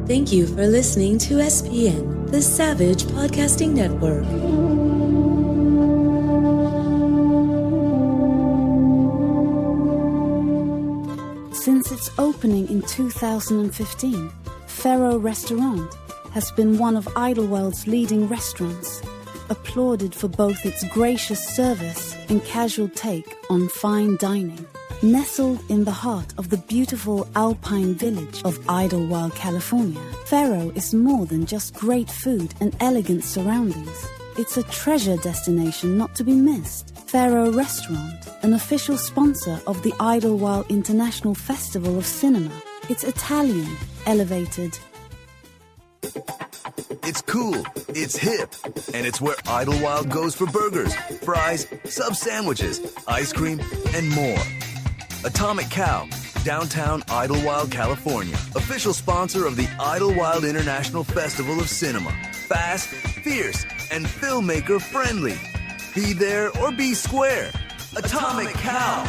Thank you for listening to SPN, the Savage Podcasting Network. Since its opening in 2015, Faro Restaurant has been one of Idleworld's leading restaurants, applauded for both its gracious service and casual take on fine dining. Nestled in the heart of the beautiful alpine village of Idlewild, California, Faro is more than just great food and elegant surroundings. It's a treasure destination not to be missed. Faro Restaurant, an official sponsor of the Idlewild International Festival of Cinema. It's Italian, elevated. It's cool, it's hip, and it's where Idlewild goes for burgers, fries, sub sandwiches, ice cream, and more. Atomic Cow, downtown Idlewild, California. Official sponsor of the Idlewild International Festival of Cinema. Fast, fierce, and filmmaker friendly. Be there or be square. Atomic Cow.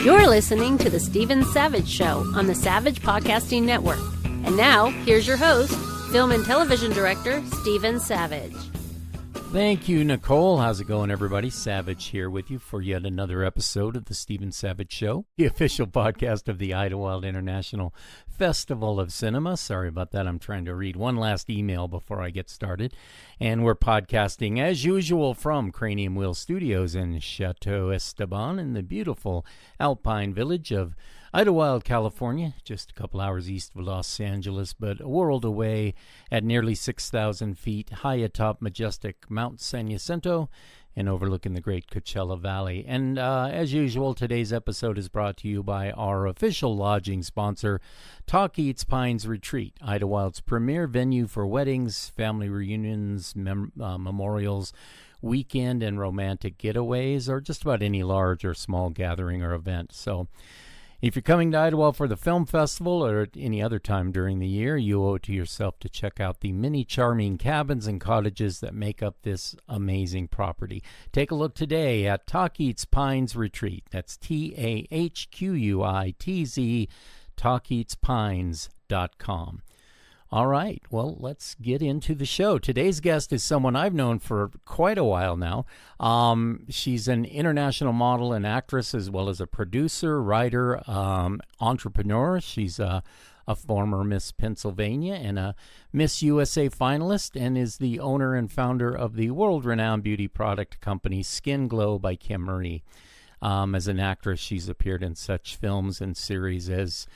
You're listening to The Stephen Savage Show on the Savage Podcasting Network. And now, here's your host, film and television director, Stephen Savage. Thank you, Nicole. How's it going, everybody? Savage here with you for yet another episode of The Stephen Savage Show, the official podcast of the Idlewild International Festival of Cinema. Sorry about that. I'm trying to read one last email before I get started. And we're podcasting, as usual, from Cranium Wheel Studios in Chateau Esteban in the beautiful alpine village of Idlewild, California, just a couple hours east of Los Angeles, but a world away at nearly 6,000 feet high atop majestic Mount San Jacinto and overlooking the great Coachella Valley. And as usual, today's episode is brought to you by our official lodging sponsor, Talk Eats Pines Retreat, Idlewild's premier venue for weddings, family reunions, memorials, weekend and romantic getaways, or just about any large or small gathering or event. So if you're coming to Idlewild for the film festival or at any other time during the year, you owe it to yourself to check out the many charming cabins and cottages that make up this amazing property. Take a look today at Talk Eats Pines Retreat. That's TAHQUITZ, talkeatspines.com. All right, well, let's get into the show. Today's guest is someone I've known for quite a while now. She's an international model and actress, as well as a producer, writer, entrepreneur. She's a former Miss Pennsylvania and a Miss USA finalist, and is the owner and founder of the world-renowned beauty product company Skinglow by Kimmarie. As an actress, she's appeared in such films and series as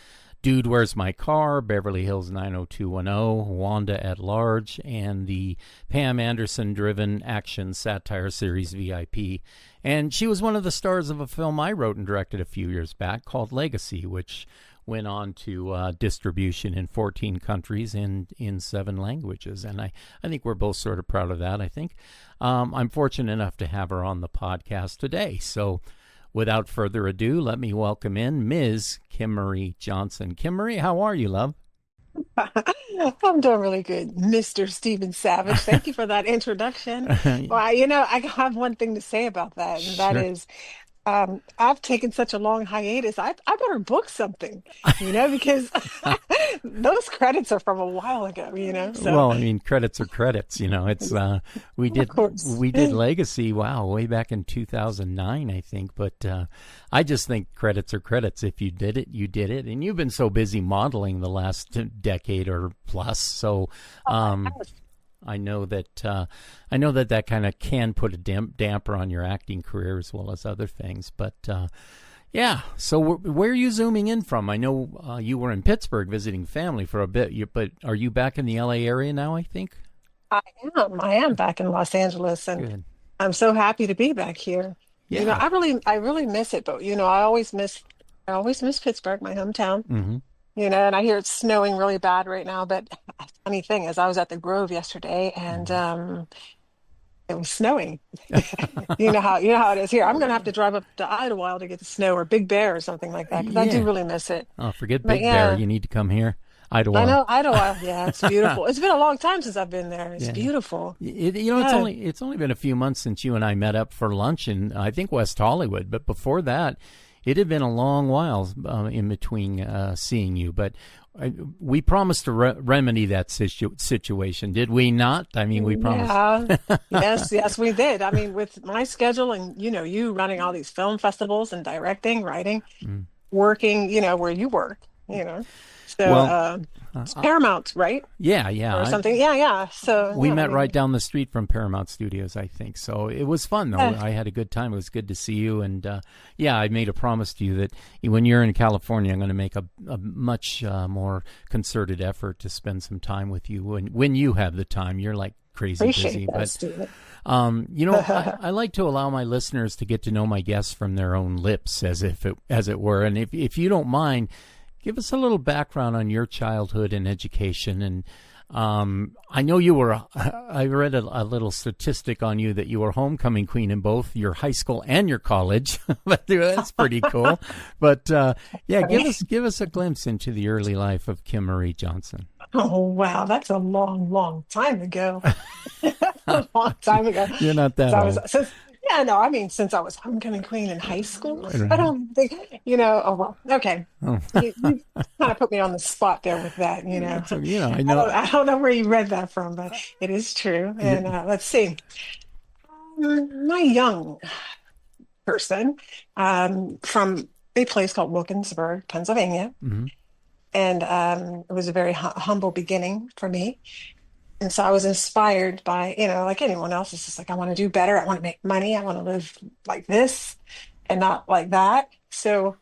Dude, Where's My Car?, Beverly Hills 90210, Wanda At Large, and the Pam Anderson-driven action satire series VIP. And she was one of the stars of a film I wrote and directed a few years back called Legacy, which went on to distribution in 14 countries and in 7 languages. And I think we're both sort of proud of that, I think. I'm fortunate enough to have her on the podcast today. So without further ado, let me welcome in Ms. Kimmarie Johnson. Kimmarie, how are you, love? I'm doing really good, Mr. Stephen Savage. Thank you for that introduction. Well, I have one thing to say about that, and that is, I've taken such a long hiatus. I better book something, because those credits are from a while ago, So. Well, I mean, credits are credits, It's we did Legacy, way back in 2009, I think. But I just think credits are credits. If you did it, you did it, and you've been so busy modeling the last decade or plus, so. I know that that kind of can put a damper on your acting career as well as other things. But yeah, so where are you zooming in from? I know you were in Pittsburgh visiting family for a bit, but are you back in the LA area now, I think? I am back in Los Angeles, and Good. I'm so happy to be back here. Yeah. I really miss it, but I always miss Pittsburgh, my hometown. Mm-hmm. And I hear it's snowing really bad right now. But funny thing is, I was at the Grove yesterday, and it was snowing. You know how it is here. I'm going to have to drive up to Idlewild to get the snow, or Big Bear or something like that, because I do really miss it. Oh, forget Big Bear. You need to come here. I Idlewild. know Idlewild. Yeah, it's beautiful. It's been a long time since I've been there. It's beautiful. Yeah. It's only been a few months since you and I met up for lunch in, I think, West Hollywood. But before that, it had been a long while in between seeing you. But we promised to remedy that situation, did we not? I mean, we promised. Yeah. Yes, we did. I mean, with my schedule and, you running all these film festivals and directing, writing, working, where you work, So Well, it's Paramount, right? Yeah. Or something. Yeah. So We yeah, met right down the street from Paramount Studios, I think. So it was fun, though. I had a good time. It was good to see you. And, I made a promise to you that when you're in California, I'm going to make a much more concerted effort to spend some time with you when you have the time. You're like crazy busy. That, But, Stuart. I like to allow my listeners to get to know my guests from their own lips, as it were. And if you don't mind, give us a little background on your childhood and education. And I know I read a little statistic on you that you were homecoming queen in both your high school and your college. That's pretty cool. But give us a glimpse into the early life of Kimmarie Johnson. Oh, wow. That's a long, long time ago. A long time ago. You're not that old. Since I was homecoming queen in high school, I don't think, okay. Oh. You kind of put me on the spot there with that, So, I know. I don't know where you read that from, but it is true. And let's see. My young person from a place called Wilkinsburg, Pennsylvania. Mm-hmm. And it was a very humble beginning for me. And so I was inspired by, like anyone else, it's just like, I want to do better. I want to make money. I want to live like this and not like that. So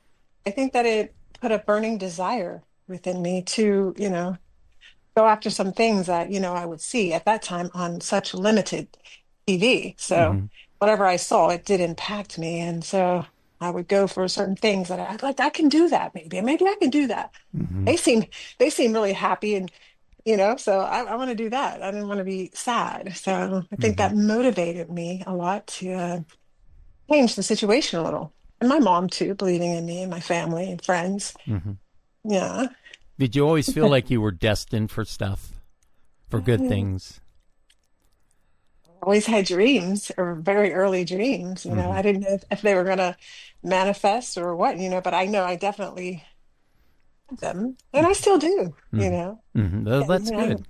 I think that it put a burning desire within me to, go after some things that, I would see at that time on such limited TV. So whatever I saw, it did impact me. And so I would go for certain things that I'd like, I can do that maybe I can do that. Mm-hmm. They seem really happy and, so I want to do that. I didn't want to be sad. So I think that motivated me a lot to change the situation a little. And my mom too, believing in me and my family and friends. Mm-hmm. Yeah. Did you always feel like you were destined for stuff, for good things? Always had dreams, or very early dreams. I didn't know if they were going to manifest or what, but I know I definitely had them, and I still do, Well, that's good.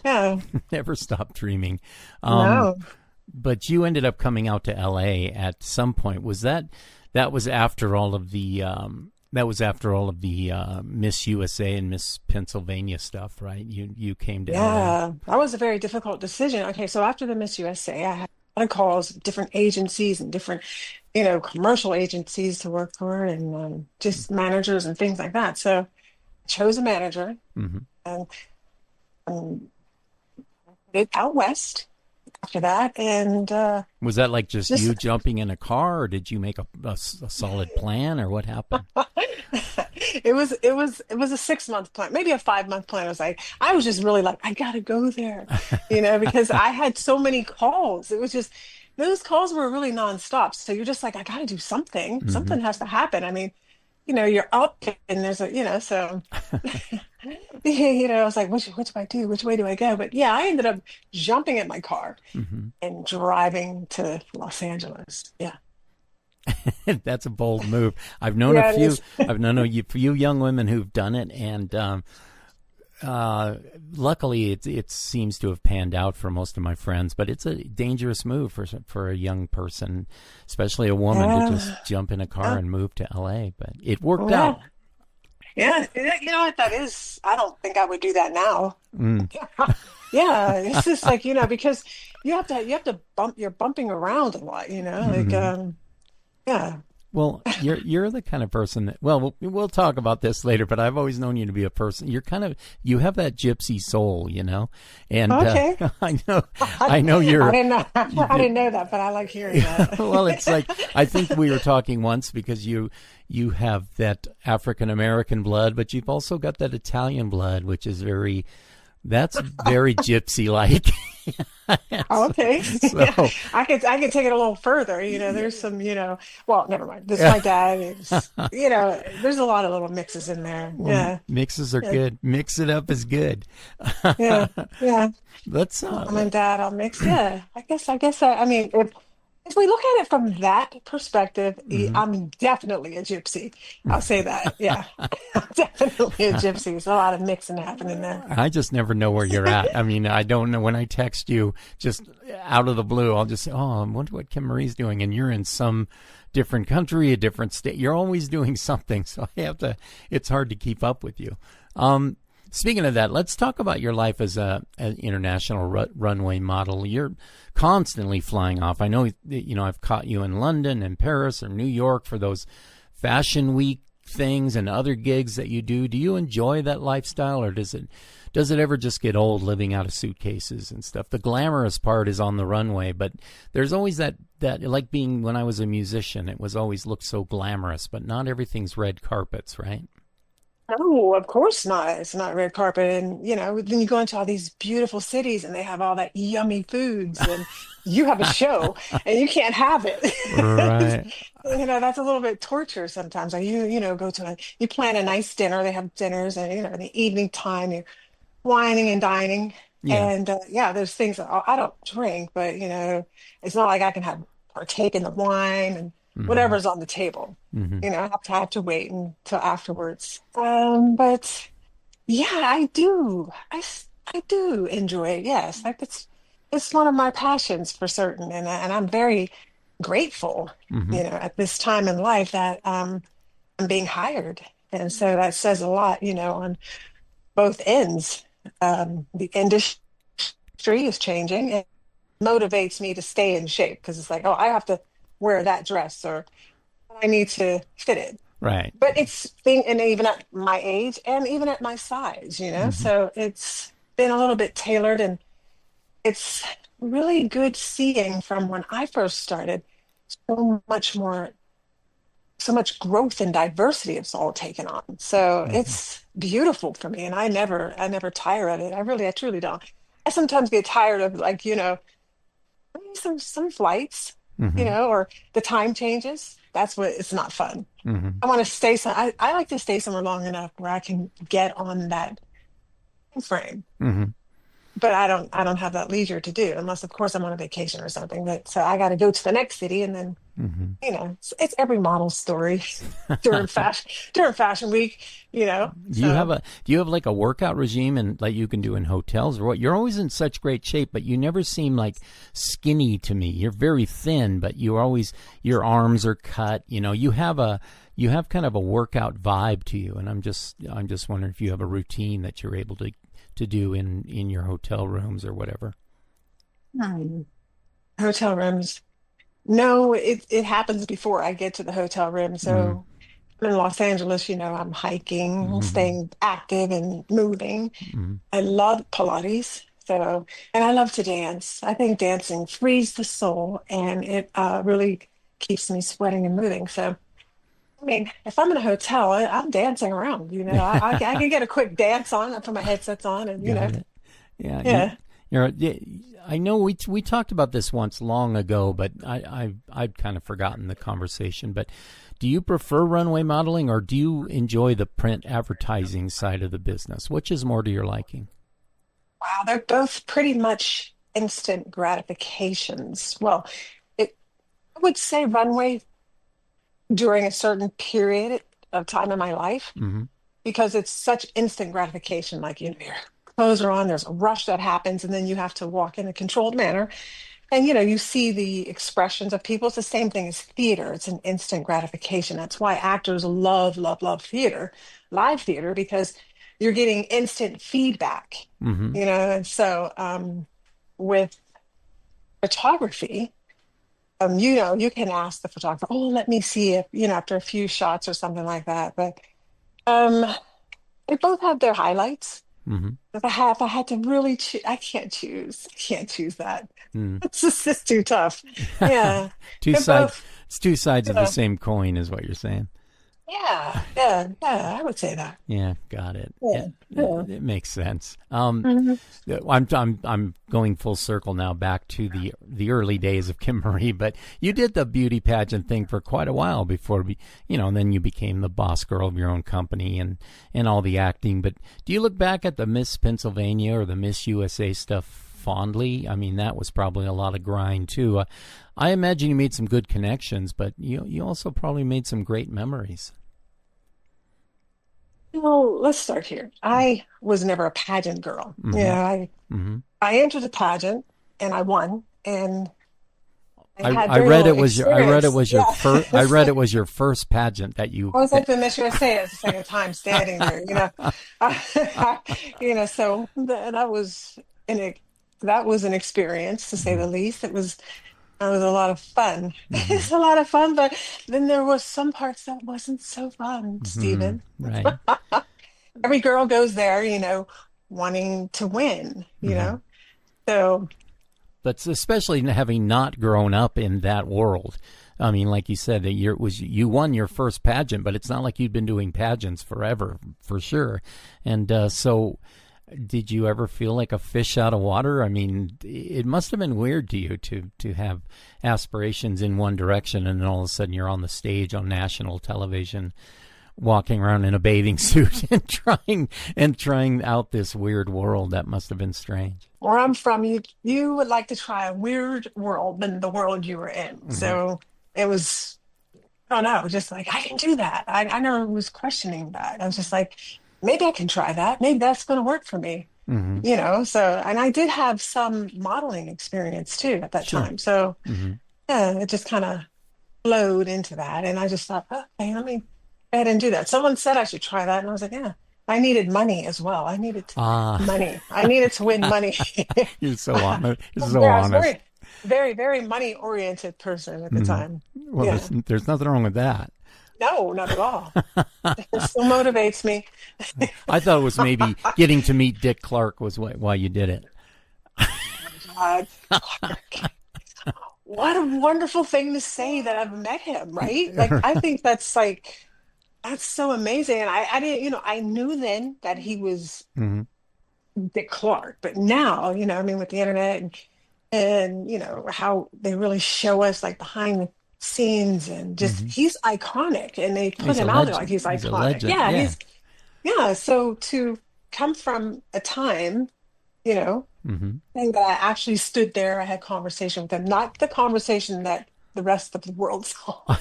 Yeah. Never stop dreaming. No. But you ended up coming out to LA at some point. Was that was after all of the Miss USA and Miss Pennsylvania stuff, right? You came to LA. Yeah, that was a very difficult decision. Okay, so after the Miss USA, I had a lot of calls, different agencies and different, commercial agencies to work for, and just managers and things like that. So I chose a manager and did out west after that. And was that like just you jumping in a car, or did you make a solid plan, or what happened? It was a 6-month plan, maybe a 5-month plan. I was just really like, I gotta go there, because I had so many calls. It was just, those calls were really nonstop. So you're just like, I gotta do something. Something has to happen. I mean, you're up and there's so I was like, what do I do? Which way do I go? But yeah, I ended up jumping in my car and driving to Los Angeles. Yeah. That's a bold move. I've known a few young women who've done it, and luckily it seems to have panned out for most of my friends. But it's a dangerous move for a young person, especially a woman, to just jump in a car and move to LA. But it worked out. Yeah, you know what that is? I don't think I would do that now. Yeah, it's just like, because you have to you're bumping around a lot, like yeah. Well, you're the kind of person that, we'll talk about this later, but I've always known you to be a person. You have that gypsy soul, and okay. I know you're. I didn't know that, but I like hearing that. Well, it's like, I think we were talking once because you have that African American blood, but you've also got that Italian blood, which is very, That's very gypsy-like. Oh, okay. So, Yeah. I could take it a little further. There's some, well, never mind. This my dad is, there's a lot of little mixes in there. well, Yeah. mixes are Yeah. good. Mix it up is good. Yeah. Yeah. Let's Mom and dad, I'll mix. Yeah. I mean, if we look at it from that perspective, mhm. I'm definitely a gypsy. I'll say that. Yeah. I'm definitely a gypsy. There's a lot of mixing happening there. I just never know where you're at. I mean, I don't know when I text you just out of the blue. I'll just say, "Oh, I wonder what Kimmarie's doing," and you're in some different country, a different state. You're always doing something, so I have to. It's hard to keep up with you. Speaking of that, let's talk about your life as an international runway model. You're constantly flying off. I know, I've caught you in London and Paris or New York for those fashion week things and other gigs that you do. Do you enjoy that lifestyle, or does it ever just get old living out of suitcases and stuff? The glamorous part is on the runway, but there's always that like being when I was a musician, it was always looked so glamorous, but not everything's red carpets, right? No, of course not. It's not red carpet. And, then you go into all these beautiful cities and they have all that yummy foods and you have a show and you can't have it. Right. That's a little bit torture sometimes. Like go you plan a nice dinner. They have dinners and, in the evening time, you're whining and dining. Yeah. And there's things that I don't drink, but, it's not like I can partake in the wine and Mm-hmm. whatever's on the table. Mm-hmm. I have to wait until afterwards. But yeah, I do. I do enjoy it. Yes, like it's one of my passions for certain, and I'm very grateful, Mm-hmm. at this time in life that I'm being hired, and so that says a lot, on both ends. The industry is changing and motivates me to stay in shape because it's like, oh, I have to wear that dress or I need to fit it. Right. But it's being, and even at my age and even at my size, Mm-hmm. so it's been a little bit tailored and it's really good seeing from when I first started so much more, so much growth and diversity it's all taken on. So Mm-hmm. it's beautiful for me and I never tire of it. I truly don't. I sometimes get tired of like, maybe some flights, Mm-hmm. or the time changes. That's what it's not fun. Mm-hmm. I want to stay. I like to stay somewhere long enough where I can get on that frame. Mm-hmm. But I don't have that leisure to do unless, of course, I'm on a vacation or something. But so I got to go to the next city, and then Mm-hmm. it's every model's story during fashion week. So Do you have like a workout regime and like you can do in hotels or what? You're always in such great shape, but you never seem like skinny to me. You're very thin, but your arms are cut. You have kind of a workout vibe to you, and I'm just wondering if you have a routine that you're able to do in your hotel rooms or whatever. Hmm. Hotel rooms. No, it happens before I get to the hotel room. Mm-hmm. So I'm in Los Angeles, I'm hiking, Mm-hmm. staying active and moving. Mm-hmm. I love Pilates. So, and I love to dance. I think dancing frees the soul and it really keeps me sweating and moving. So, I mean, if I'm in a hotel, I'm dancing around, I can get a quick dance on, I put my headsets on and, Got it. Yeah, yeah. I know we talked about this once long ago, but I'd kind of forgotten the conversation. But do you prefer runway modeling or do you enjoy the print advertising side of the business? Which is more to your liking? Wow, they're both pretty much instant gratifications. Well, I would say runway during a certain period of time in my life Mm-hmm. because it's such instant gratification. Like, your clothes are on, there's a rush that happens, and then you have to walk in a controlled manner. And, you see the expressions of people. It's the same thing as theater. It's an instant gratification. That's why actors love, love, love theater, live theater, because you're getting instant feedback, Mm-hmm. And so with photography, you can ask the photographer, oh, let me see if, after a few shots or something like that. But um, they both have their highlights. Mm-hmm. If I had to really choose, I can't choose. I can't choose that. Mm. It's just too tough. Yeah. Two They're sides. both, It's two sides of the yeah, same coin, is what you're saying. Yeah, I would say that. Yeah, got it. Yeah, yeah. It makes sense. Mhm. I'm going full circle now back to the early days of Kimmarie, but you did the beauty pageant thing for quite a while before and then you became the boss girl of your own company and all the acting. But do you look back at the Miss Pennsylvania or the Miss USA stuff fondly? I mean, that was probably a lot of grind too. I imagine you made some good connections, but you also probably made some great memories. Well, let's start here. I was never a pageant girl. Mm-hmm. Yeah, I Mm-hmm. I entered the pageant and I won, and I had I very read little it was your I read it experience. was your Yeah. first I read it was your first pageant that you. I was like the Miss USA as the second time standing there, so that was an that was an experience to say Mhm, the least. It was a lot of fun. mhm, It's a lot of fun, but then there was some parts that wasn't so fun, mhm, Stephen. right. Every girl goes there, wanting to win, Mhm. So But especially having not grown up in that world. I mean, like you said, that you won your first pageant, but it's not like you'd been doing pageants forever, for sure. And so, did you ever feel like a fish out of water? I mean, it must have been weird to you to have aspirations in one direction, and then all of a sudden you're on the stage on national television, walking around in a bathing suit and trying out this weird world. That must have been strange. where I'm from, you would like to try a weird world than the world you were in. Hmm. So it was, I don't know, just like I can do that. I never was questioning that. I was just like, maybe I can try that. Maybe that's going to work for me. Hmm. So, and I did have some modeling experience too at that Sure. time. So Hmm. yeah, it just kind of flowed into that. And I just thought, okay, let me go ahead and do that. Someone said I should try that. And I was like, yeah, I needed money as well. I needed Ah, money. I needed to win money. you're so honest. You're so Yeah, I was honest. very, very, very money oriented person at the Hmm. time. Well, Yeah. there's nothing wrong with that. No, not at all. It still motivates me. I thought it was maybe getting to meet Dick Clark was why you did it. God, Clark. What a wonderful thing to say that I've met him, right? Like, I think that's so amazing. And I didn't, I knew then that he was Hmm. Dick Clark, but now, I mean, with the internet and how they really show us like behind the scenes and just Hmm. he's iconic and they put He's a him out there like legend. he's He's a iconic. legend. Yeah, Yeah. yeah. So to come from a time, you know, Hmm. and that I actually stood there, I had conversation with him, not the conversation that the rest of the world saw.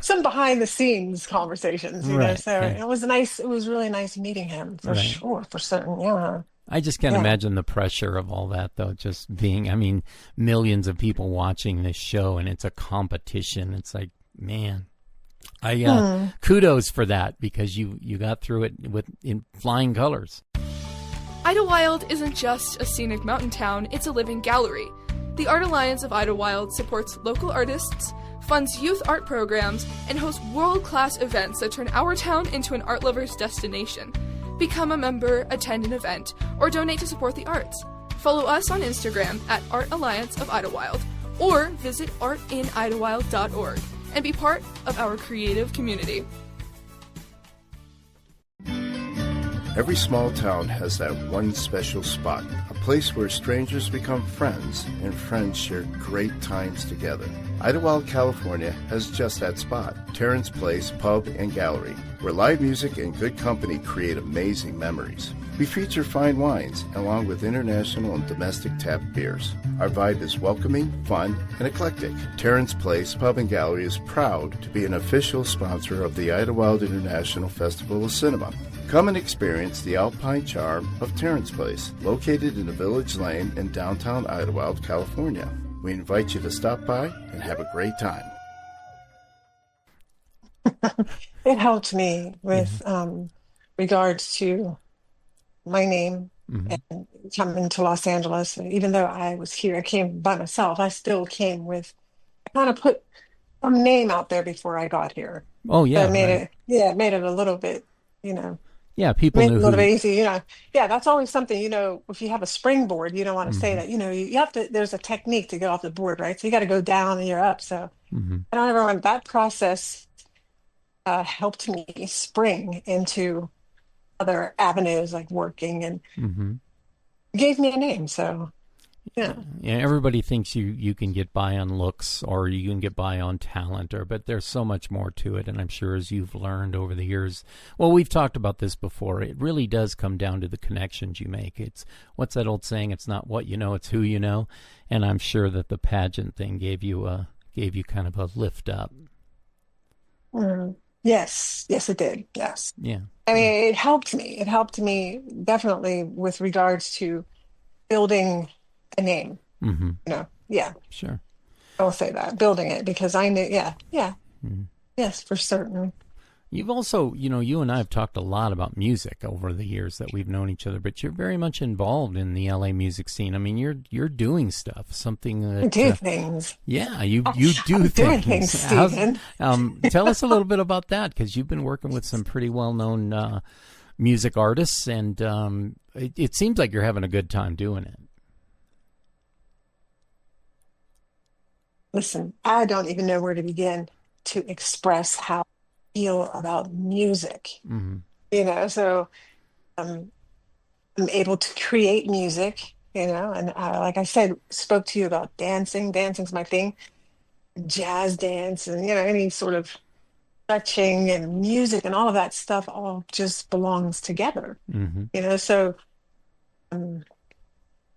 Some behind the scenes conversations, Right. So Right. it was nice. It was really nice meeting him for Right. sure, for certain. Yeah. I just can't Yeah. imagine the pressure of all that, though. Just being, I mean, millions of people watching this show, and it's a competition. It's like, man, kudos for that because you got through it in flying colors. Idlewild isn't just a scenic mountain town, it's a living gallery. The Art Alliance of Idlewild supports local artists, funds youth art programs, and hosts world-class events that turn our town into an art lover's destination. Become a member, attend an event, or donate to support the arts. Follow us on Instagram at Art Alliance of Idlewild, or visit artinidlewild.org and be part of our creative community. Every small town has that one special spot, a place where strangers become friends and friends share great times together. Idlewild, California has just that spot, Terrence Place Pub and Gallery, where live music and good company create amazing memories. We feature fine wines along with international and domestic tap beers. Our vibe is welcoming, fun, and eclectic. Terrence Place Pub and Gallery is proud to be an official sponsor of the Idlewild International Festival of Cinema. Come and experience the alpine charm of Terrence Place, located in the Village Lane in downtown Idlewild, California. We invite you to stop by and have a great time. It helped me with regards to my name Hmm. and coming to Los Angeles. Even though I was here, I came by myself. I still came with, I kind of put some name out there before I got here. Oh So yeah, it made right. it made it a little bit, you know, Yeah, people made it knew a little who. bit easy, Yeah, that's always something, if you have a springboard, you don't want to say Hmm. that, you have to, there's a technique to get off the board, right? So you got to go down and you're up. So Hmm. I don't ever want that process helped me spring into other avenues like working and Mm-hmm. gave me a name. So, yeah. Yeah, everybody thinks you can get by on looks or you can get by on talent, but there's so much more to it. And I'm sure as you've learned over the years, well, we've talked about this before. It really does come down to the connections you make. It's what's that old saying? It's not what you know, it's who you know. And I'm sure that the pageant thing gave you kind of a lift up. Yes, yes, it did. Yes. Yeah. I mean, it helped me. It helped me definitely with regards to building a name. Mm-hmm. Yeah, Sure. I'll say that, building it because I knew, yeah, Mm-hmm. yes, for certain. You've also, you and I have talked a lot about music over the years that we've known each other, but you're very much involved in the LA music scene. I mean, you're doing stuff, something that I do things. Yeah, you do I'm things. doing things, Stephen. Tell us a little bit about that because you've been working with some pretty well-known music artists, and it seems like you're having a good time doing it. Listen, I don't even know where to begin to express how I feel about music. Mm-hmm. So I'm able to create music, and like I said, spoke to you about dancing. Dancing's my thing, jazz dance, and any sort of touching and music and all of that stuff all just belongs together. Mm-hmm. So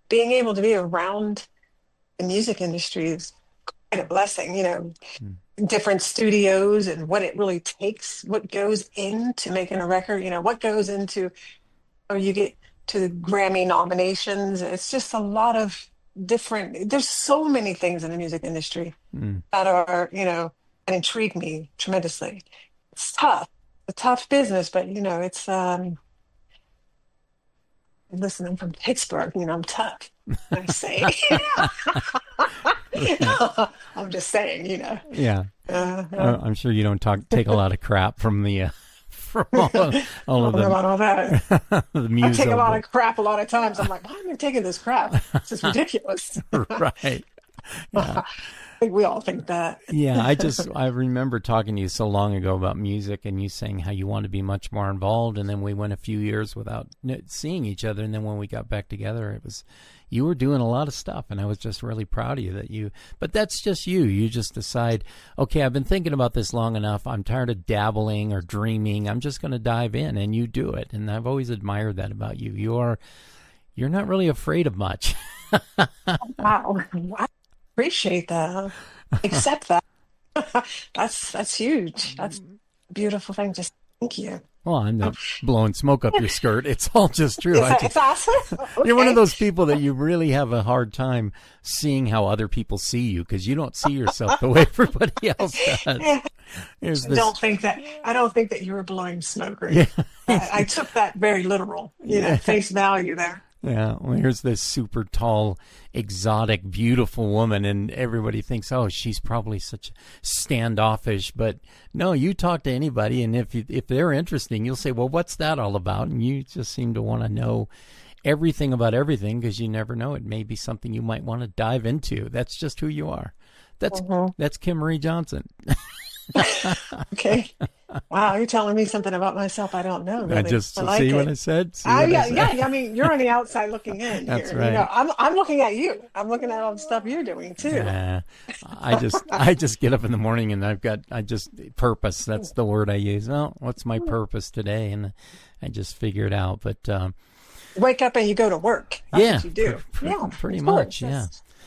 being able to be around the music industry is quite a blessing. Different studios and what it really takes, what goes into making a record, what goes into, or you get to the Grammy nominations. It's just a lot of there's so many things in the music industry that are, that intrigue me tremendously. It's tough, a tough business, but it's, listen, I'm from Pittsburgh, I'm tough. I say, I'm just saying, Yeah. I'm sure you don't take a lot of crap from the from all of them. About all that. The I take a lot of crap a lot of times. I'm like, why am I taking this crap? This is ridiculous. Right. Yeah. I think we all think that. Yeah, I remember talking to you so long ago about music and you saying how you want to be much more involved, and then we went a few years without seeing each other, and then when we got back together, you were doing a lot of stuff, and I was just really proud of you but that's just you just decide, okay, I've been thinking about this long enough, I'm tired of dabbling or dreaming, I'm just going to dive in, and you do it. And I've always admired that about you. You're not really afraid of much. Wow. Appreciate that. Accept that. That's huge. That's a beautiful thing. Just thank you. Well, I'm not blowing smoke up your skirt. It's all just true. It's awesome. Okay. You're one of those people that you really have a hard time seeing how other people see you because you don't see yourself the way everybody else does. I don't think that you were blowing smoke. Right? Yeah. I took that very literal, face value there. Yeah, well, here's this super tall, exotic, beautiful woman, and everybody thinks, oh, she's probably such standoffish. But no, you talk to anybody, and if they're interesting, you'll say, well, what's that all about? And you just seem to want to know everything about everything because you never know. It may be something you might want to dive into. That's just who you are. That's Kimmarie Johnson. Okay. Wow, you're telling me something about myself I don't know. Really. I just what I said. Yeah. I mean, you're on the outside looking in. That's here. right. I'm looking at you. I'm looking at all the stuff you're doing too. I just get up in the morning and I just purpose. That's the word I use. Well, what's my purpose today? And I just figure it out. But wake up and you go to work. That's what you do. Pretty much. Yeah.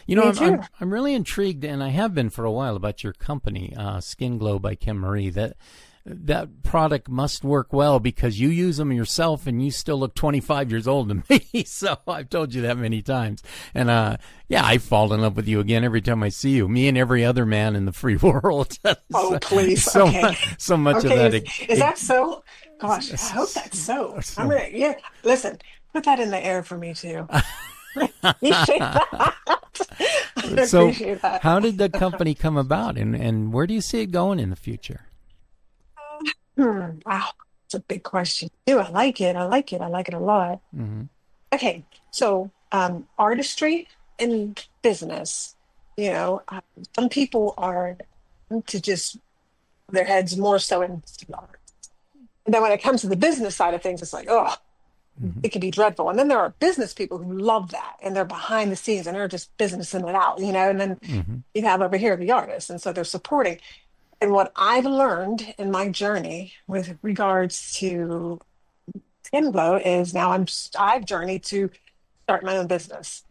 I'm really intrigued, and I have been for a while, about your company, Skinglow by Kimmarie. That product must work well because you use them yourself, and you still look 25 years old to me. So I've told you that many times. And I fall in love with you again every time I see you. Me and every other man in the free world. Oh, please. So much of that. Is that so? Gosh, I hope that's so. Listen, put that in the air for me too. Appreciate that. So how did the company come about, and where do you see it going in the future? Wow, that's a big question. I like it. I like it a lot. Mm-hmm. Okay, so artistry in business, some people are to just their heads more so in art. And then when it comes to the business side of things, it's like, oh, it can be dreadful. And then there are business people who love that, and they're behind the scenes and they're just businessing it out, and then you have over here the artists, and so they're supporting. And what I've learned in my journey with regards to Skinglow is now I've journeyed to start my own business.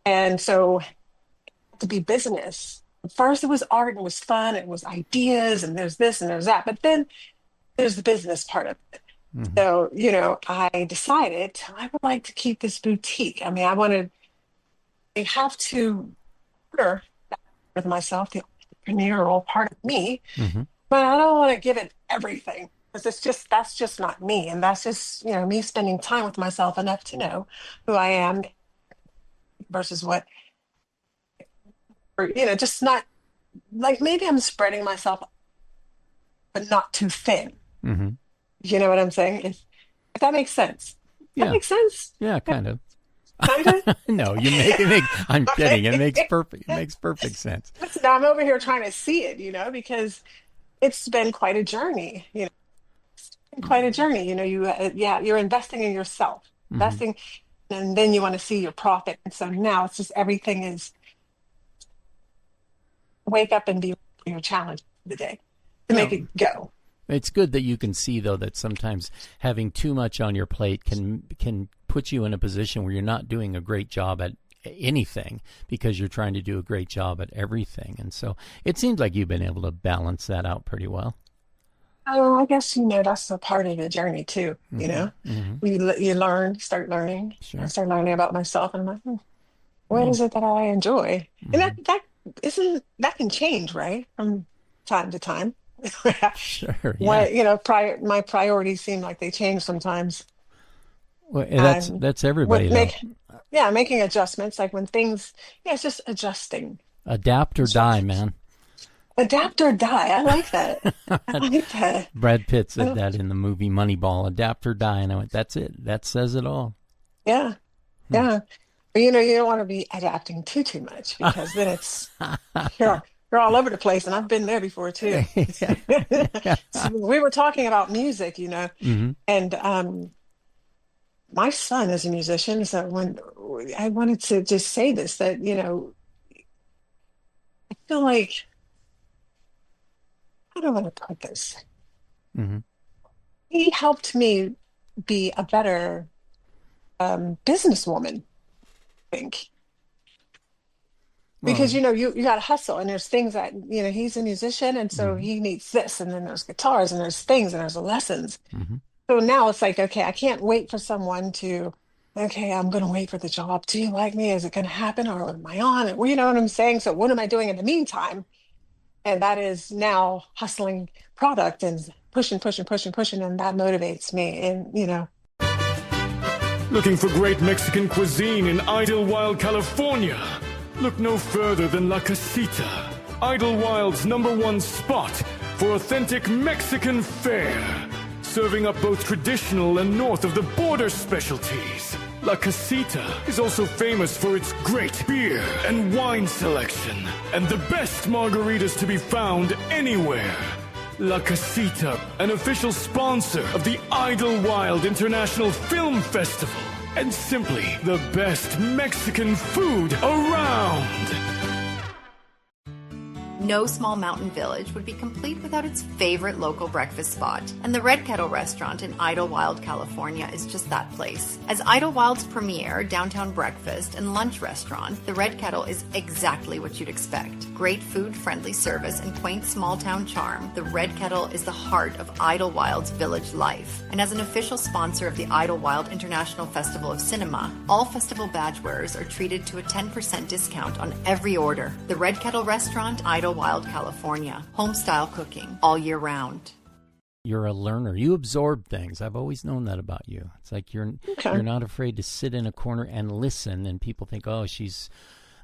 And so to be business, first it was art and it was fun, it was ideas, and there's this and there's that, but then there's the business part of it. So, I decided I would like to keep this boutique. I mean, I have to honor that with myself, the entrepreneurial part of me, but I don't want to give it everything, because that's just not me. And that's just, me spending time with myself enough to know who I am versus what, just not like, maybe I'm spreading myself, but not too thin. You know what I'm saying? If that makes sense. That makes sense? Yeah, kind of. Kind of? No, I'm kidding. It makes perfect sense. Listen, I'm over here trying to see it, because it's been quite a journey, It's been quite a journey, you're investing in yourself, investing, and then you want to see your profit. And so now it's just, everything is wake up and be your challenge for the day to make it go. It's good that you can see, though, that sometimes having too much on your plate can put you in a position where you're not doing a great job at anything, because you're trying to do a great job at everything. And so it seems like you've been able to balance that out pretty well. Oh, I guess, that's a part of the journey too, You start learning. Sure. I start learning about myself, and I'm like, what is it that I enjoy? And that can change, right? From time to time. Sure. Yeah. My priorities seem like they change sometimes. Well, that's everybody. Making adjustments, like when things, it's just adjusting. Adapt or die, man. Adapt or die. I like that. I like that. Brad Pitt said that in the movie Moneyball. Adapt or die, and I went, that's it. That says it all. Yeah, yeah. But you don't want to be adapting too much, because then it's you're all over the place, and I've been there before too. So we were talking about music, and my son is a musician. So when I wanted to just say this, that I feel like, how do I want to put this? He helped me be a better businesswoman, I think. Because, you got to hustle, and there's things that, he's a musician, and so he needs this, and then there's guitars, and there's things, and there's lessons. So now it's like, okay, I can't wait for someone to, I'm going to wait for the job. Do you like me? Is it going to happen, or am I on it? Well, you know what I'm saying? So what am I doing in the meantime? And that is now hustling product and pushing, and that motivates me. And, Looking for great Mexican cuisine in Idlewild, California? Look no further than La Casita, Idlewild's #1 spot for authentic Mexican fare, serving up both traditional and north of the border specialties. La Casita is also famous for its great beer and wine selection, and the best margaritas to be found anywhere. La Casita, an official sponsor of the Idlewild International Film Festival, and simply the best Mexican food around. No small mountain village would be complete without its favorite local breakfast spot. And the Red Kettle restaurant in Idlewild, California is just that place. As Idlewild's premier downtown breakfast and lunch restaurant, the Red Kettle is exactly what you'd expect. Great food, friendly service, and quaint small town charm, the Red Kettle is the heart of Idlewild's village life. And as an official sponsor of the Idlewild International Festival of Cinema, all festival badge wearers are treated to a 10% discount on every order. The Red Kettle restaurant, Idlewild, California. Home-style cooking all year round. You're a learner. You absorb things. I've always known that about you. It's like you're not afraid to sit in a corner and listen, and people think, oh,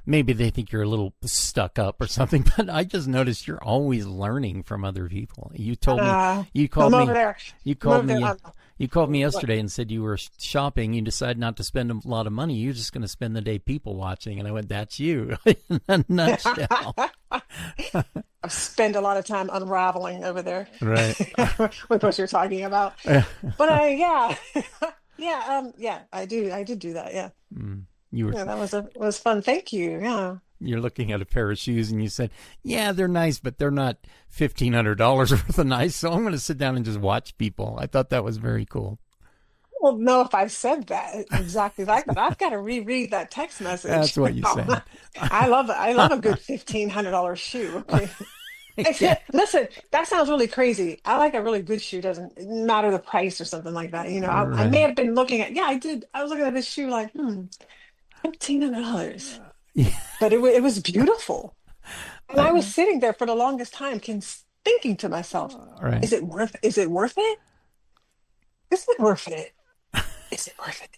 maybe they think you're a little stuck up or something, but I just noticed you're always learning from other people. You told me, you called me yesterday and said you were shopping. You decided not to spend a lot of money. You're just going to spend the day people watching. And I went, that's you in a nutshell. spend a lot of time unraveling over there Right. with what you're talking about. But I did do that. Yeah. You were Yeah, that was fun. Thank you. Yeah. You're looking at a pair of shoes and you said, yeah, they're nice, but they're not $1,500 worth of nice. So I'm going to sit down and just watch people. I thought that was very cool. Well, no, if I said that exactly like that, I've got to reread that text message. That's what you said. I love a good $1,500 shoe. Okay. Yeah. Listen, that sounds really crazy. I like a really good shoe. Doesn't matter the price or something like that. You know, I Right. may have been looking at. Yeah, I did. I was looking at this shoe like, $1,500, Yeah. but it was beautiful. And I was sitting there for the longest time, thinking to myself, Right. Is it worth it? Is it worth it? Is it worth it? Is it worth it?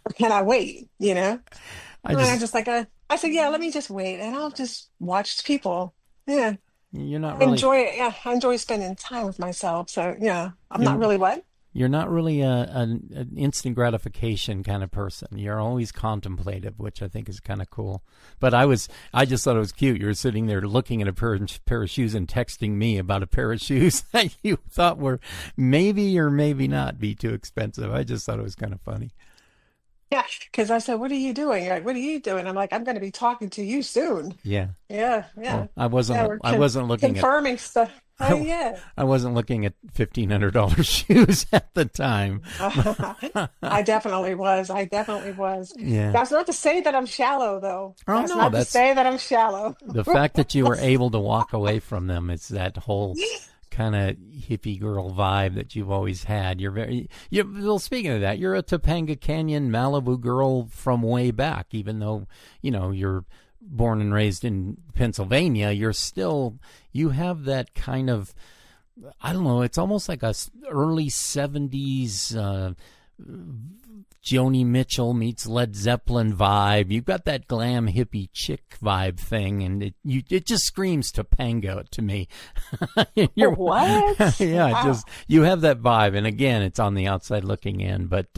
Or can I wait? You know? I said, yeah, let me just wait and I'll just watch people. Yeah. You're not really Enjoy it. Yeah. I enjoy spending time with myself. So yeah, I'm not really what? You're not really an instant gratification kind of person. You're always contemplative, which I think is kind of cool. But I just thought it was cute. You were sitting there looking at a pair of shoes and texting me about a pair of shoes that you thought were maybe or maybe not be too expensive. I just thought it was kind of funny. Yeah, because I said, "What are you doing?" You're like, "What are you doing?" I'm like, "I'm going to be talking to you soon." Yeah. Yeah, yeah. Well, I wasn't looking at confirming stuff. Oh yeah. I wasn't looking at $1,500 shoes at the time. I definitely was. Yeah. That's not to say that I'm shallow, though. Oh, That's no, not that's to say that I'm shallow. the fact that you were able to walk away from them. It's that whole kind of hippie girl vibe that you've always had. Well, speaking of that, you're a Topanga Canyon, Malibu girl from way back, even though, you're born and raised in Pennsylvania. You have that kind of, I don't know, it's almost like a early 70s Joni Mitchell meets Led Zeppelin vibe. You've got that glam hippie chick vibe thing, and it just screams Topanga to me. What? Yeah, Wow. you have that vibe, and again, it's on the outside looking in, but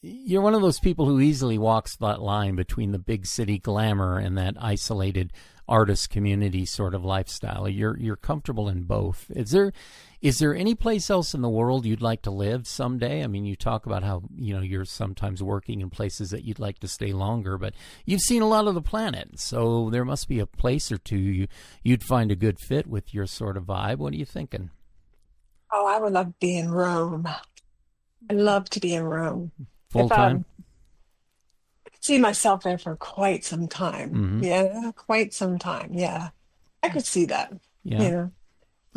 you're one of those people who easily walks that line between the big city glamour and that isolated artist community sort of lifestyle. You're comfortable in both. Is there any place else in the world you'd like to live someday? I mean, you talk about how, you're sometimes working in places that you'd like to stay longer, but you've seen a lot of the planet, so there must be a place or two you'd find a good fit with your sort of vibe. What are you thinking? Oh, I would love to be in Rome. I love to be in Rome. Full time? I could see myself there for quite some time. Mhm. Yeah, quite some time. Yeah, I could see that. Yeah. Yeah.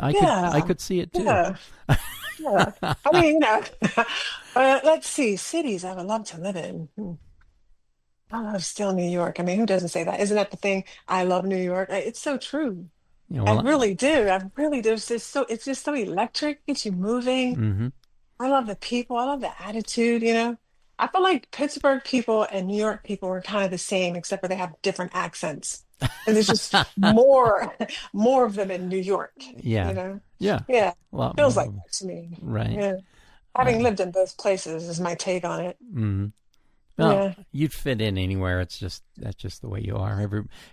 I could see it too. Yeah. Yeah. I mean, let's see, cities I would love to live in. I love still New York. I mean, who doesn't say that? Isn't that the thing? I love New York. It's so true. Yeah, I well, really do. I really do. It's just so electric, gets you moving. mhm. I love the people. I love the attitude, I feel like Pittsburgh people and New York people are kind of the same, except for they have different accents. And there's just more of them in New York. Yeah. Yeah. Yeah. Well, Feels like that to me. right. Yeah. Having lived in both places is my take on it. Mhm. Well, Yeah. you'd fit in anywhere. That's just the way you are.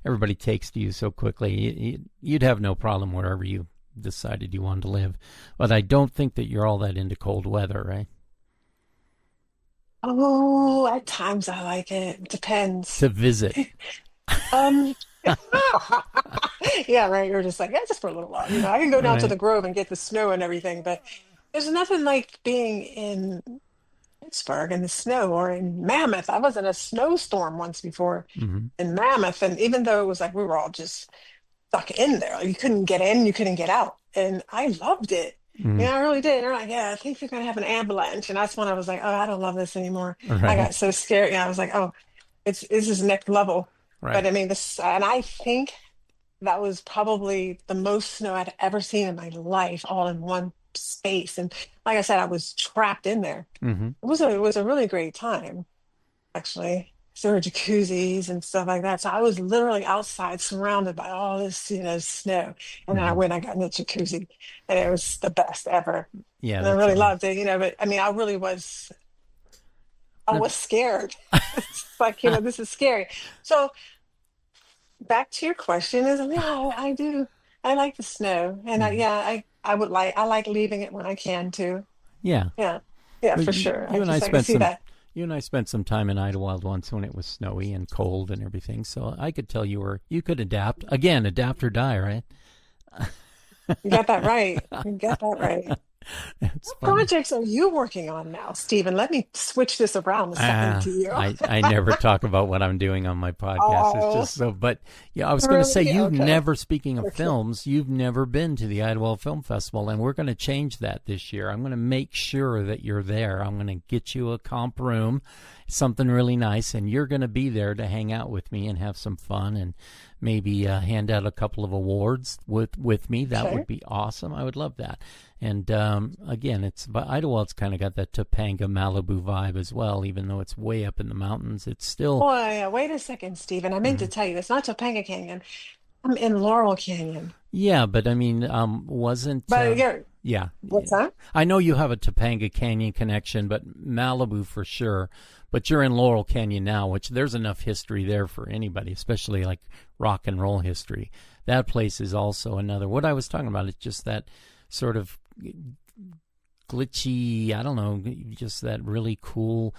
Everybody takes to you so quickly. You'd have no problem wherever you decided you wanted to live. But I don't think that you're all that into cold weather, right? Oh, at times I like it. Depends. To visit. Um, yeah, right. You're just like, yeah, just for a little while. I can go down to Right. the Grove and get the snow and everything, but there's nothing like being in Pittsburgh in the snow or in Mammoth. I was in a snowstorm once before Mhm. in Mammoth, and even though it was like we were all just stuck in there, like, you couldn't get in, you couldn't get out, and I loved it. Mhm. Yeah, I really did. They're like, yeah, I think you're gonna have an avalanche, and that's when I was like, oh, I don't love this anymore. I Right. got so scared. Yeah, I was like, oh, this is next level. But Right. I mean, and I think that was probably the most snow I'd ever seen in my life, all in one space. And like I said, I was trapped in there. Mhm. It was a really great time, actually. So there were jacuzzis and stuff like that. So I was literally outside surrounded by all this, snow. And then I Mhm. went, I got in the jacuzzi, and it was the best ever. Yeah, And I that's really loved it, but I mean, I was scared. It's like, this is scary. So back to your question is, yeah, I do. I like the snow, and Mhm. I like leaving it when I can too. Yeah. Yeah, yeah, But for sure. I can spent see some that. you and I spent some time in Idlewild once when it was snowy and cold and everything. So I could tell you could adapt. Again, adapt or die, right? You got that right. You got that right. It's What funny. projects are you working on now, Stephen? Let me switch this around a second to you. I never talk about what I'm doing on my podcast. It's Oh, just so. But yeah, I was going to say really? you've Okay. never. Speaking of Okay. films, you've never been to the Idlewild Film Festival, and we're going to change that this year. I'm going to make sure that you're there. I'm going to get you a comp room, something really nice, and you're going to be there to hang out with me and have some fun and maybe hand out a couple of awards with me. That Okay. would be awesome. I would love that. And again, but Idlewild's kind of got that Topanga Malibu vibe as well, even though it's way up in the mountains. It's still. Boy, wait a second, Stephen. I meant to tell you, it's not Topanga Canyon. I'm in Laurel Canyon. Yeah, but I mean, wasn't. But you're, Yeah. what's that? I know you have a Topanga Canyon connection, but Malibu for sure. But you're in Laurel Canyon now, which there's enough history there for anybody, especially like rock and roll history. That place is also another. What I was talking about is just that sort of glitchy, I don't know, just that really cool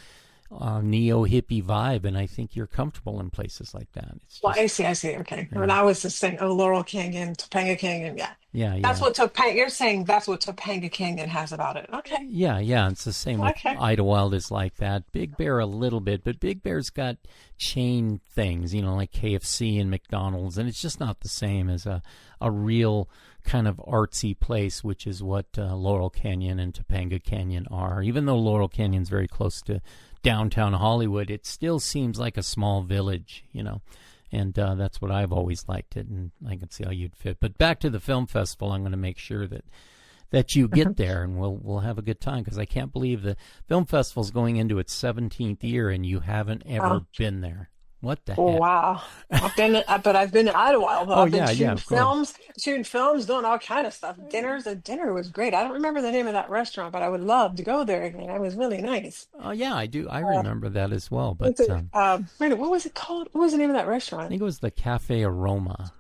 neo hippie vibe, and I think you're comfortable in places like that. It's Well, just, I see. Okay. yeah, When I was just saying, oh, Laurel Canyon, Topanga Canyon. Yeah. yeah, That's yeah. what Topanga, you're saying that's what Topanga Canyon has about it. Okay. Yeah, yeah, it's the same with Okay. Idlewild is like that. Big Bear a little bit, but Big Bear's got chain things, like KFC and McDonald's, and it's just not the same as a real kind of artsy place, which is what Laurel Canyon and Topanga Canyon are. Even though Laurel Canyon's very close to downtown Hollywood, it still seems like a small village. And that's what I've always liked it, and I can see how you'd fit. But back to the film festival, I'm going to make sure that you get there, and we'll have a good time, because I can't believe the film festival's going into its 17th year, and you haven't ever been there. What the Oh, heck? wow. But I've been to Idlewild. Oh, I've been yeah, of course. shooting films, doing all kind of stuff. The dinner was great. I don't remember the name of that restaurant, but I would love to go there again. It was really nice. Oh, yeah, I do. I Uh, remember that as well. But what's it, wait a minute, what was it called? What was the name of that I restaurant? think it was the Cafe Aroma.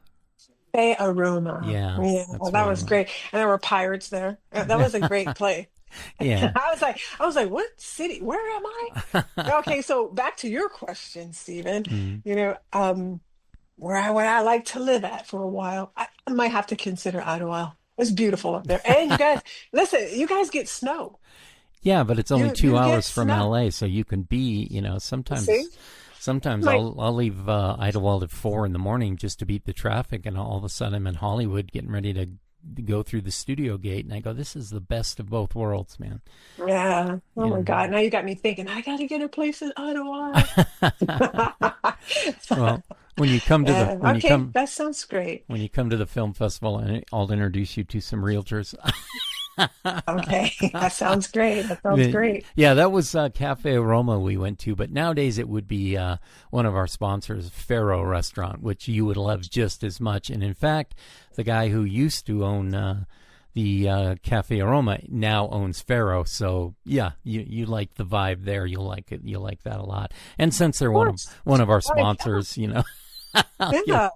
Bay Aroma. Yeah, Yeah, that's well, what that it was was. great. And there were pirates there. That was a great play. Yeah. I was like, what city? Where am I? Okay, so back to your question, Stephen. Mhm. You know, where I like to live at for a while, I might have to consider Idlewild. It's beautiful up there. And you guys, listen, you guys get snow. Yeah, but it's only two You get hours from snow. LA, so you can be, See? sometimes Like, I'll leave Idlewild at 4 in the morning just to beat the traffic, and all of a sudden I'm in Hollywood getting ready to go through the studio gate, and I go, this is the best of both worlds, man. yeah. Oh my Yeah. God. Now you got me thinking, I got to get a place in Idlewild. Well, when you come to the Okay, that sounds great. when you come to the film festival, I'll introduce you to some realtors. Okay, that sounds great. That sounds great. Yeah, that was Cafe Aroma we went to, but nowadays it would be one of our sponsors, Faro Restaurant, which you would love just as much. And in fact, the guy who used to own the Cafe Aroma now owns Faro. So yeah, you like the vibe there. You'll like it. You'll like that a lot. And since they're Of course. one of our Like, sponsors, yeah. I'll give them-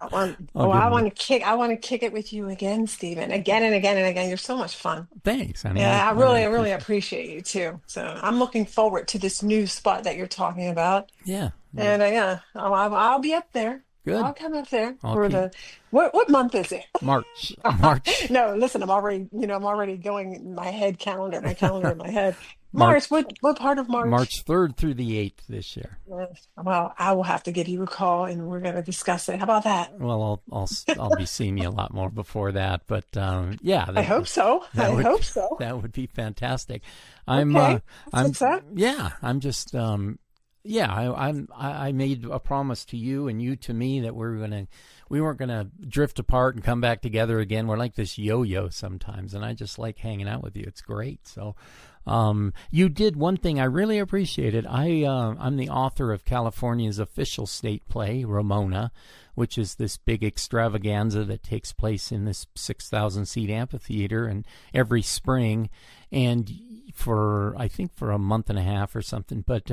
I want to kick it with you again, Stephen. Again and again and again. You're so much fun. Thanks. I mean, Yeah, I really really appreciate appreciate you too. So I'm looking forward to this new spot that you're talking about. it. Yeah. And yeah, I'll be up there. Good. I'll come up there I'll for keep- the what month is it? March. March. No, listen, I'm already going in my calendar in my head. March. March, what part of March? March 3rd through the 8th this year. Well, I will have to give you a call and we're going to discuss it. How about that? Well, I'll be seeing you a lot more before that, but yeah, I hope so. that I would- hope so. That would be fantastic. Okay, that's what's up. Yeah, I'm just yeah, I made a promise to you and you to me that we weren't gonna drift apart and come back together again. We're like this yo-yo sometimes, and I just like hanging out with you. It's great. So, you did one thing I really appreciated. I'm the author of California's official state play, Ramona, which is this big extravaganza that takes place in this 6,000 seat amphitheater and every spring, and I think for a month and a half or something. But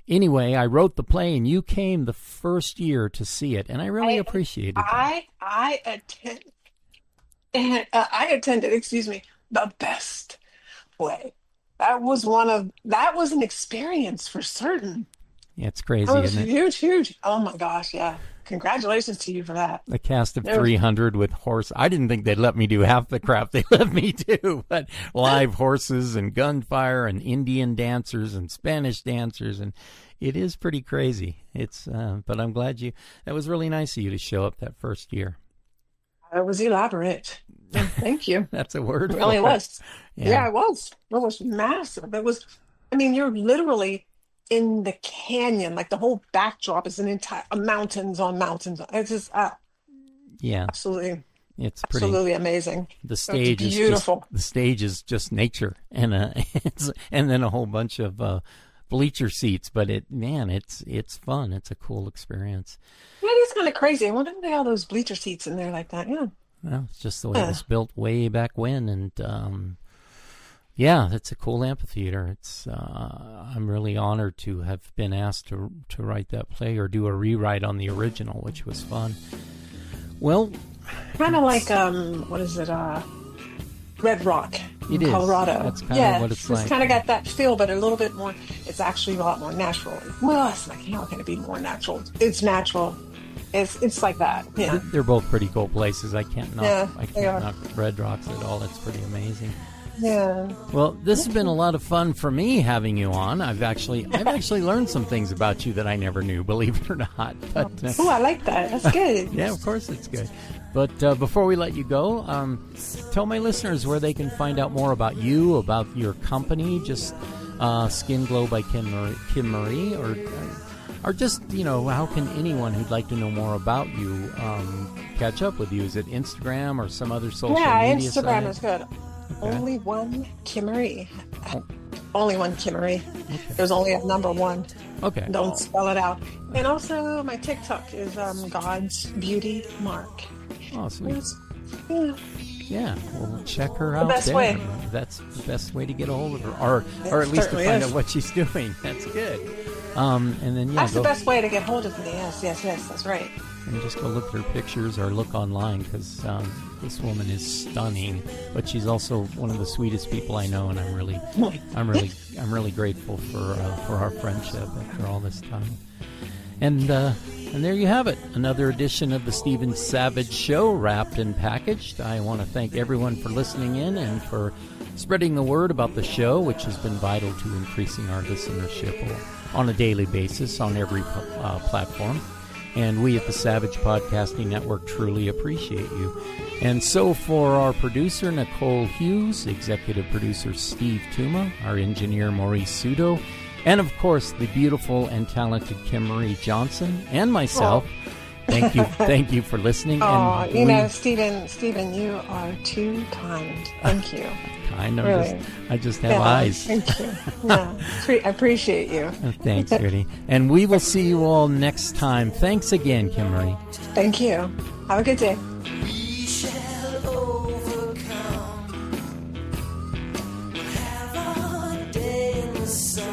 Anyway, I wrote the play, and you came the first year to see it, and I really appreciated it. I attended, excuse me, the best play. That was an experience for certain. Yeah, it's crazy, That was isn't it? huge. Oh my gosh, yeah. Congratulations to you for that. The cast of 300 with horse. I didn't think they'd let me do half the crap they let me do, but live horses and gunfire and Indian dancers and Spanish dancers, and it is pretty crazy. It's, but I'm glad that was really nice of you to show up that first year. It was elaborate. Thank you. That's a word. It really was. Yeah. Yeah, it was. It was massive. You're literally in the canyon, like the whole backdrop is an entire mountains on mountains. It's just absolutely, it's pretty absolutely amazing. The stage is beautiful. The stage is just nature, and and then a whole bunch of bleacher seats. But it's fun. It's a cool experience. Yeah, it is kind of crazy. Why don't they have all those bleacher seats in there like that? Yeah. Well, it's just the way it was built way back when, and yeah, it's a cool amphitheater. It's I'm really honored to have been asked to write that play or do a rewrite on the original, which was fun. Well, kind of like what is it? Red Rock in Colorado. That's kind of what it's like. It's kind of got that feel, but a little bit more. It's actually a lot more natural. Well, it's like, how can it be more natural? It's natural. It's like that. Yeah. They're both pretty cool places. I can't knock knock Red Rocks at all. It's pretty amazing. Yeah. Well, this has been a lot of fun for me having you on. I've actually learned some things about you that I never knew, believe it or not. But I like that. That's good. Yeah, of course it's good. But before we let you go, tell my listeners where they can find out more about you, about your company, just Skinglow by Kimmarie, or just, how can anyone who'd like to know more about you catch up with you? Is it Instagram or some other social media site? Yeah, Instagram is good. Okay. Only one Kimmarie. Only one Kimmarie. Okay. There's only a number one. Okay. Don't spell it out. And also my TikTok is God's Beauty Mark. Oh, sweet. Yeah. Well, check her out. The best way. That's the best way to get a hold of her, or at least to find out what she's doing. That's good. And then that's the best way to get hold of me. Yes, that's right. And just go look at her pictures or look online, because this woman is stunning. But she's also one of the sweetest people I know, and I'm really grateful for our friendship after all this time. And there you have it, another edition of the Stephen Savage Show, wrapped and packaged. I want to thank everyone for listening in and for spreading the word about the show, which has been vital to increasing our listenership on a daily basis on every platform. And we at the Savage Podcasting Network truly appreciate you. And so for our producer, Nicole Hughes, executive producer Steve Tuma, our engineer Maurice Sudo, and of course the beautiful and talented Kimmarie Johnson, and myself, thank you for listening. Stephen, you are too kind. Thank you. Kind of. Really. I just have eyes. Thank you. Yeah, I appreciate you. Thanks, Rudy. And we will see you all next time. Thanks again, Kimmarie. Thank you. Have a good day. We shall overcome. We'll have a day in the sun.